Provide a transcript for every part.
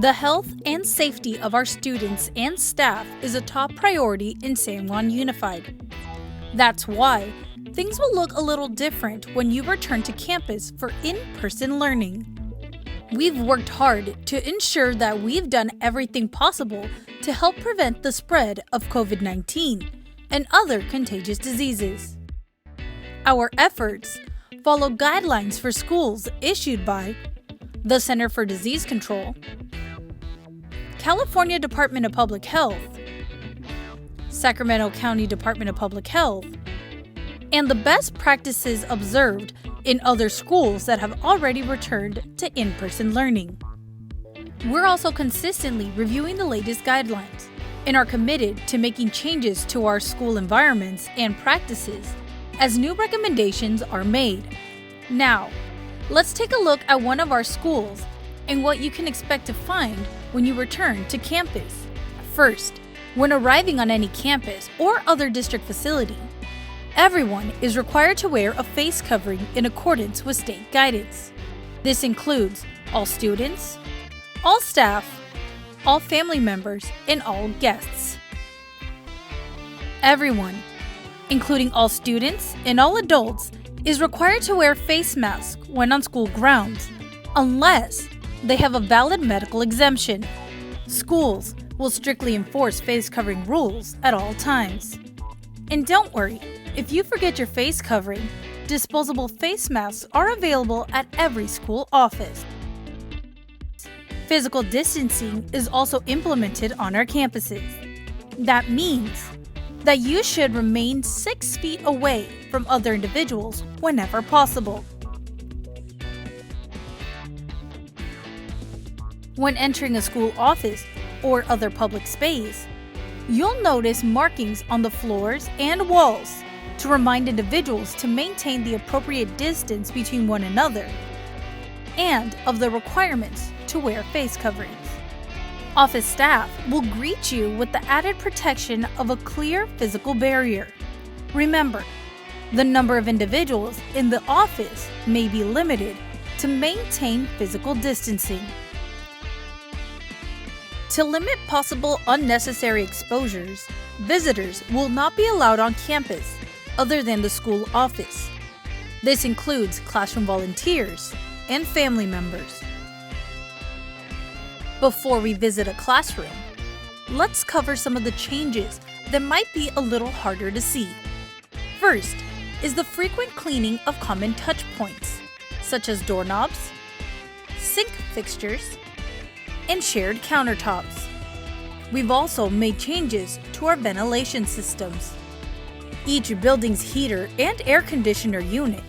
The health and safety of our students and staff is a top priority in San Juan Unified. That's why things will look a little different when you return to campus for in-person learning. We've worked hard to ensure that we've done everything possible to help prevent the spread of COVID-19 and other contagious diseases. Our efforts follow guidelines for schools issued by the Center for Disease Control, California Department of Public Health, Sacramento County Department of Public Health, and the best practices observed in other schools that have already returned to in-person learning. We're also consistently reviewing the latest guidelines and are committed to making changes to our school environments and practices as new recommendations are made. Now, let's take a look at one of our schools and what you can expect to find when you return to campus. First, when arriving on any campus or other district facility, everyone is required to wear a face covering in accordance with state guidance. This includes all students, all staff, all family members, and all guests. Everyone, including all students and all adults, is required to wear face masks when on school grounds, unless they have a valid medical exemption. Schools will strictly enforce face covering rules at all times. And don't worry, if you forget your face covering, disposable face masks are available at every school office. Physical distancing is also implemented on our campuses. That means that you should remain 6 feet away from other individuals whenever possible. When entering a school office or other public space, you'll notice markings on the floors and walls to remind individuals to maintain the appropriate distance between one another and of the requirements to wear face coverings. Office staff will greet you with the added protection of a clear physical barrier. Remember, the number of individuals in the office may be limited to maintain physical distancing. To limit possible unnecessary exposures, visitors will not be allowed on campus other than the school office. This includes classroom volunteers and family members. Before we visit a classroom, let's cover some of the changes that might be a little harder to see. First is the frequent cleaning of common touch points, such as doorknobs, sink fixtures, and shared countertops. We've also made changes to our ventilation systems. Each building's heater and air conditioner unit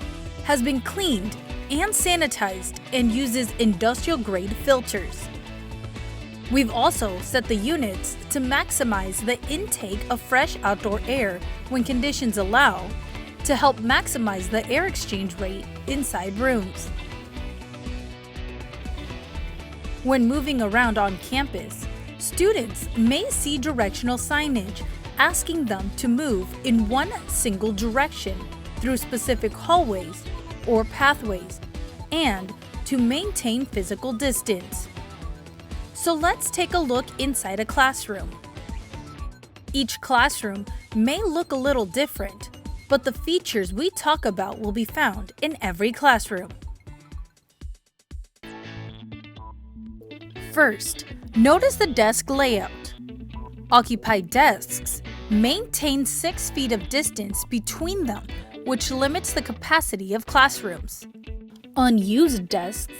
has been cleaned and sanitized and uses industrial-grade filters. We've also set the units to maximize the intake of fresh outdoor air when conditions allow, to help maximize the air exchange rate inside rooms. When moving around on campus, students may see directional signage asking them to move in one single direction through specific hallways or pathways and to maintain physical distance. So let's take a look inside a classroom. Each classroom may look a little different, but the features we talk about will be found in every classroom. First, notice the desk layout. Occupied desks maintain 6 feet of distance between them, which limits the capacity of classrooms. Unused desks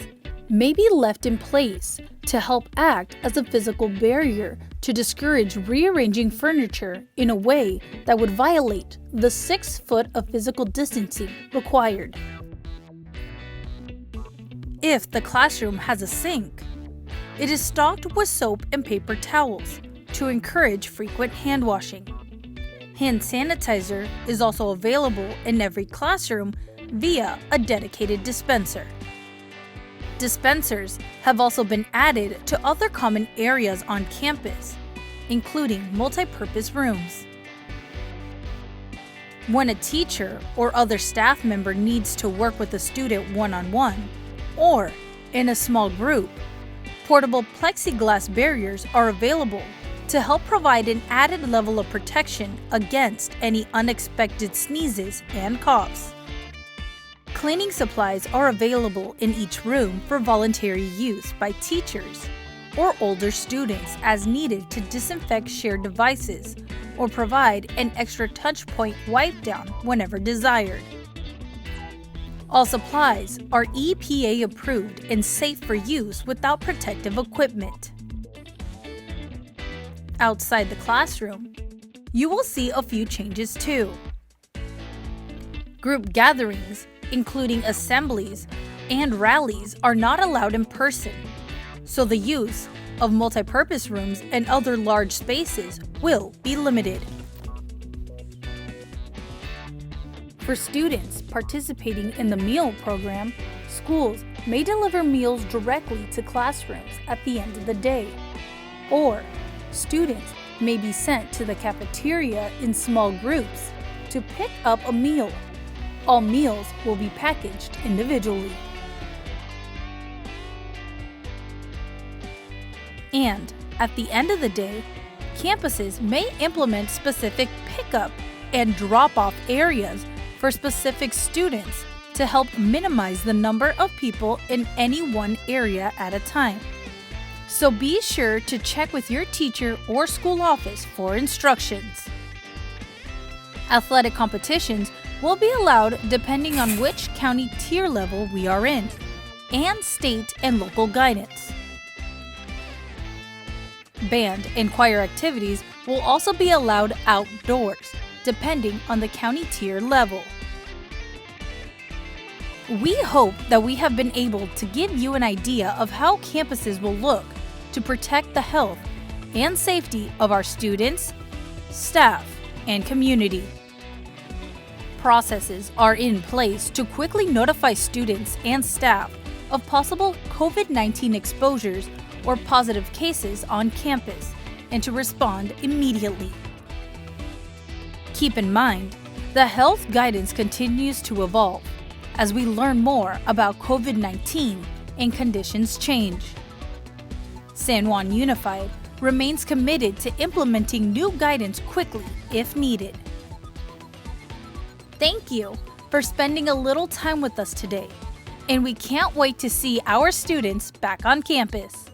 may be left in place to help act as a physical barrier to discourage rearranging furniture in a way that would violate the 6 foot of physical distancing required. If the classroom has a sink, it is stocked with soap and paper towels to encourage frequent hand washing. Hand sanitizer is also available in every classroom via a dedicated dispenser. Dispensers have also been added to other common areas on campus, including multi-purpose rooms. When a teacher or other staff member needs to work with a student one-on-one or in a small group, Portable plexiglass barriers are available to help provide an added level of protection against any unexpected sneezes and coughs. Cleaning supplies are available in each room for voluntary use by teachers or older students as needed to disinfect shared devices or provide an extra touch point wipe down whenever desired. All supplies are EPA approved and safe for use without protective equipment. Outside the classroom, you will see a few changes too. Group gatherings, including assemblies and rallies, are not allowed in person, so the use of multipurpose rooms and other large spaces will be limited. For students participating in the meal program, schools may deliver meals directly to classrooms at the end of the day, or students may be sent to the cafeteria in small groups to pick up a meal. All meals will be packaged individually. And at the end of the day, campuses may implement specific pickup and drop-off areas for specific students to help minimize the number of people in any one area at a time. So be sure to check with your teacher or school office for instructions. Athletic competitions will be allowed depending on which county tier level we are in, and state and local guidance. Band and choir activities will also be allowed outdoors, depending on the county tier level. We hope that we have been able to give you an idea of how campuses will look to protect the health and safety of our students, staff, and community. Processes are in place to quickly notify students and staff of possible COVID-19 exposures or positive cases on campus and to respond immediately. Keep in mind, the health guidance continues to evolve as we learn more about COVID-19 and conditions change. San Juan Unified remains committed to implementing new guidance quickly if needed. Thank you for spending a little time with us today, and we can't wait to see our students back on campus.